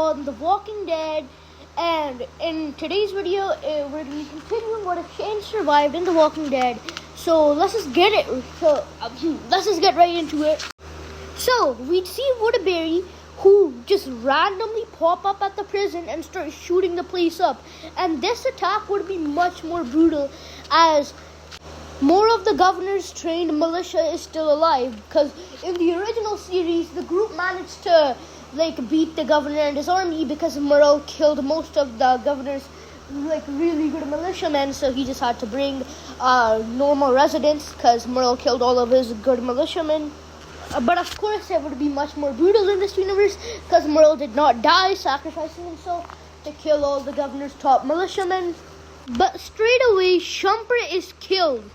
on The Walking Dead, and in today's video, we're going to be continuing what if Shane survived in The Walking Dead. So let's just get right into it. So we'd see Woodbury, who just randomly pop up at the prison and start shooting the place up, and this attack would be much more brutal as more of the governor's trained militia is still alive, because in the original series the group managed to beat the governor and his army because Merle killed most of the governor's really good militiamen, so he just had to bring normal residents because Merle killed all of his good militiamen. But of course it would be much more brutal in this universe because Merle did not die, sacrificing himself to kill all the governor's top militiamen. But straight away Shumpert is killed.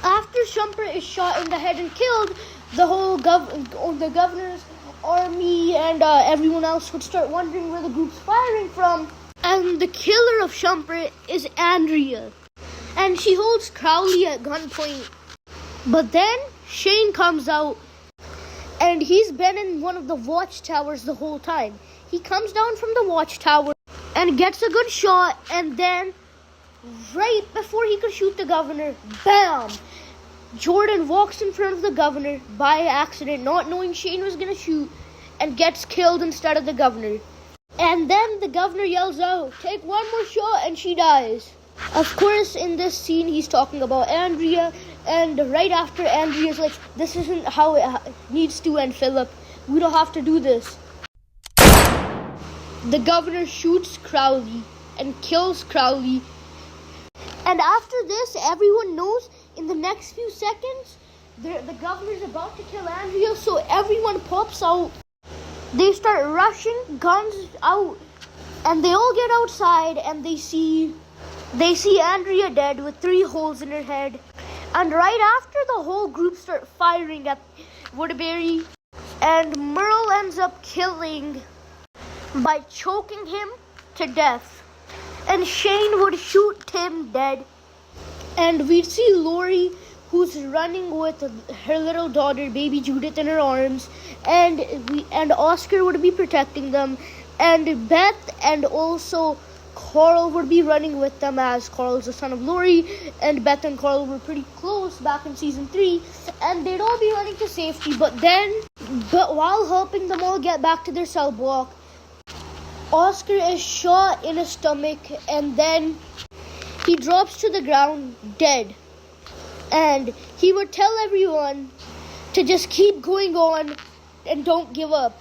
After Shumpert is shot in the head and killed, the whole the governor's army and everyone else would start wondering where the group's firing from. And the killer of Shumpert is Andrea, and she holds Crowley at gunpoint. But then Shane comes out, and he's been in one of the watchtowers the whole time. He comes down from the watchtower and gets a good shot, and then right before he could shoot the governor, bam! Jordan walks in front of the governor by accident, not knowing Shane was going to shoot, and gets killed instead of the governor. And then the governor yells out, "Take one more shot," and she dies. Of course, in this scene, he's talking about Andrea, and right after Andrea's like, "This isn't how it needs to end, Philip. We don't have to do this." The governor shoots Crowley and kills Crowley. And after this, everyone knows in the next few seconds, the governor's about to kill Andrea, so everyone pops out. They start rushing, guns out, and they all get outside, and they see Andrea dead with 3 holes in her head. And right after, the whole group start firing at Woodbury, and Merle ends up killing by choking him to death. And Shane would shoot Tim dead. And we'd see Lori, who's running with her little daughter, baby Judith, in her arms, and Oscar would be protecting them, and Beth and also Carl would be running with them, as Carl's the son of Lori, and Beth and Carl were pretty close back in season 3, and they'd all be running to safety. But while helping them all get back to their cell block, Oscar is shot in his stomach, and then he drops to the ground dead. And he would tell everyone to just keep going on and don't give up,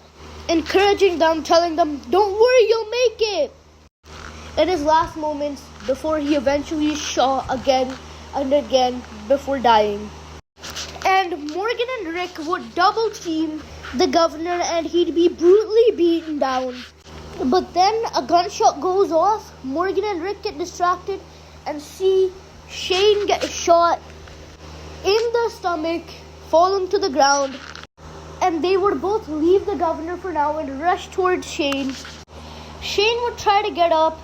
encouraging them, telling them, "Don't worry, you'll make it." In his last moments, before he eventually is shot again and again before dying. And Morgan and Rick would double team the governor, and he'd be brutally beaten down. But then a gunshot goes off, Morgan and Rick get distracted and see Shane get shot in the stomach, falling to the ground, and they would both leave the governor for now and rush towards Shane. Shane would try to get up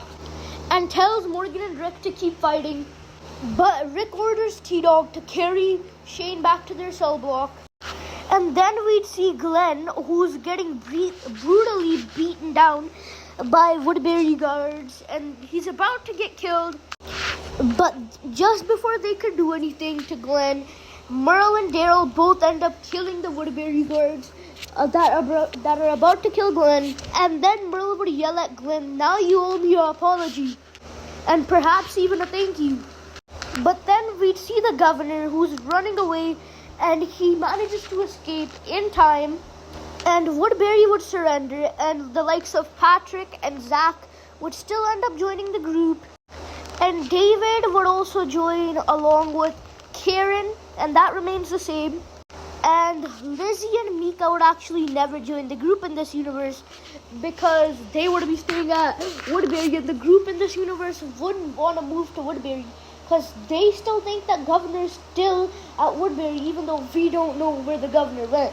and tells Morgan and Rick to keep fighting, but Rick orders T-Dog to carry Shane back to their cell block. And then we'd see Glenn, who's getting brutally beaten down by Woodbury guards, and he's about to get killed. But just before they could do anything to Glenn, Merle and Daryl both end up killing the Woodbury guards that are about to kill Glenn. And then Merle would yell at Glenn, "Now you owe me your apology, and perhaps even a thank you." But then we'd see the governor, who's running away, and he manages to escape in time, and Woodbury would surrender, and the likes of Patrick and Zach would still end up joining the group. And David would also join along with Karen, and that remains the same. And Lizzie and Mika would actually never join the group in this universe because they would be staying at Woodbury, and the group in this universe wouldn't want to move to Woodbury because they still think that governor's still at Woodbury, even though we don't know where the governor went.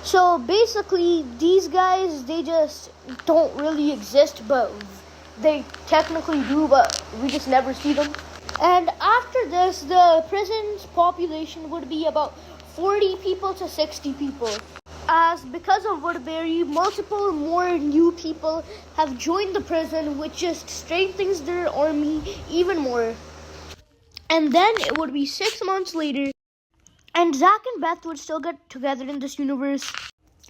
So basically, these guys, they just don't really exist, but they technically do, but we just never see them. And after this, the prison's population would be about 40 people to 60 people. as because of Woodbury, multiple more new people have joined the prison, which just strengthens their army even more. And then it would be 6 months later, and Zack and Beth would still get together in this universe.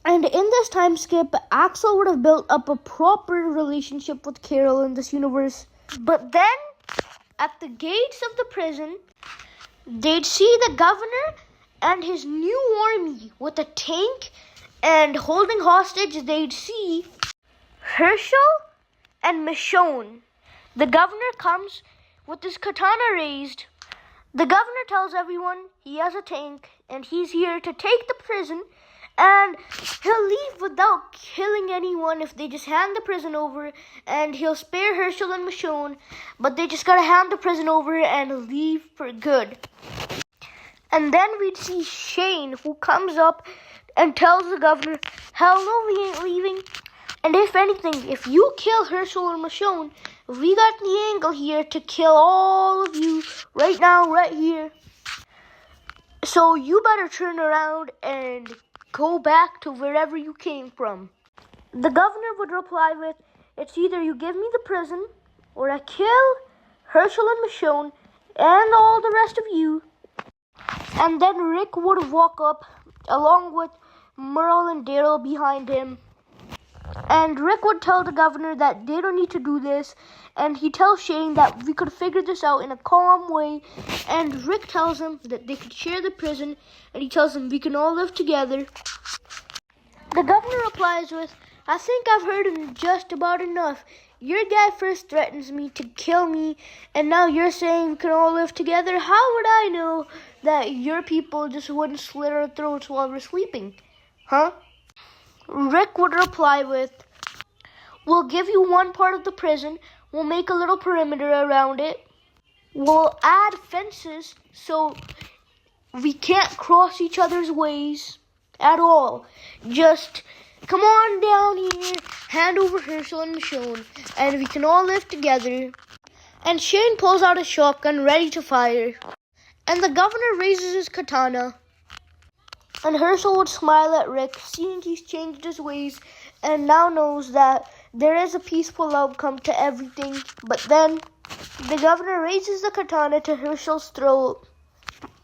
And in this time skip, Axel would have built up a proper relationship with Carol in this universe. But then, at the gates of the prison, they'd see the governor and his new army with a tank, and holding hostage, they'd see Herschel and Michonne. The governor comes with his katana raised. The governor tells everyone he has a tank and he's here to take the prison, and he'll leave without killing anyone if they just hand the prison over, and he'll spare Herschel and Michonne, but they just gotta hand the prison over and leave for good. And then we'd see Shane, who comes up and tells the governor, hell no, we ain't leaving. And if anything, if you kill Herschel or Michonne, we got the angle here to kill all of you right now, right here. So you better turn around and go back to wherever you came from. The governor would reply with, it's either you give me the prison or I kill Herschel and Michonne and all the rest of you. And then Rick would walk up along with Merle and Daryl behind him. And Rick would tell the governor that they don't need to do this, and he tells Shane that we could figure this out in a calm way, and Rick tells him that they could share the prison, and he tells them we can all live together. The governor replies with, I think I've heard just about enough. Your guy first threatens me to kill me, and now you're saying we can all live together? How would I know that your people just wouldn't slit our throats while we're sleeping? Huh? Rick would reply with, we'll give you one part of the prison, we'll make a little perimeter around it, we'll add fences so we can't cross each other's ways at all. Just come on down here, hand over Herschel and Michonne, and we can all live together. And Shane pulls out a shotgun ready to fire, and the governor raises his katana. And Herschel would smile at Rick, seeing he's changed his ways and now knows that there is a peaceful outcome to everything. But then the governor raises the katana to Herschel's throat.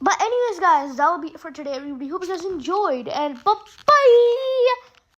But anyways, guys, that will be it for today, everybody. Hope you guys enjoyed, and bye-bye!